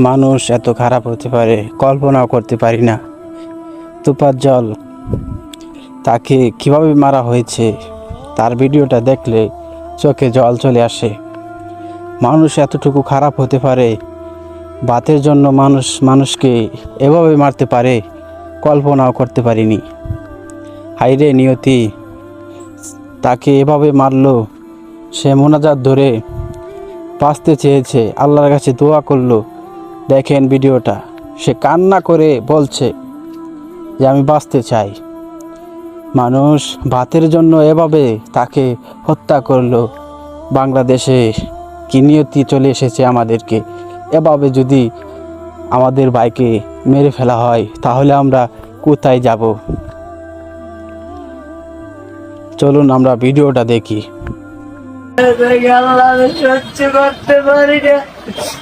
মানুষ এত খারাপ হতে পারে কল্পনাও করতে পারি না। তোফাজ্জল তাকে কিভাবে মারা হয়েছে তার ভিডিওটা দেখলে চোখে জল চলে আসে। মানুষ এতটুকু খারাপ হতে পারে, ভাতের জন্য মানুষকে এভাবে মারতে পারে, কল্পনাও করতে পারিনি। হাইরে নিয়তি, তাকে এভাবে মারলো। সে মোনাজাত ধরে বাঁচতে চেয়েছে, আল্লাহর কাছে দোয়া করলো। দেখেন ভিডিওটা, সে কান্না করে বলছে যে আমি বাঁচতে চাই। মানুষ ভাতের জন্য এভাবে তাকে হত্যা করলো। বাংলাদেশে কি নিয়তি চলে এসেছে আমাদেরকে। এভাবে যদি আমাদের ভাইকে মেরে ফেলা হয় তাহলে আমরা কোথায় যাব? চলুন আমরা ভিডিওটা দেখি। আল্লাহ, আমি সহ্য করতে পারি না।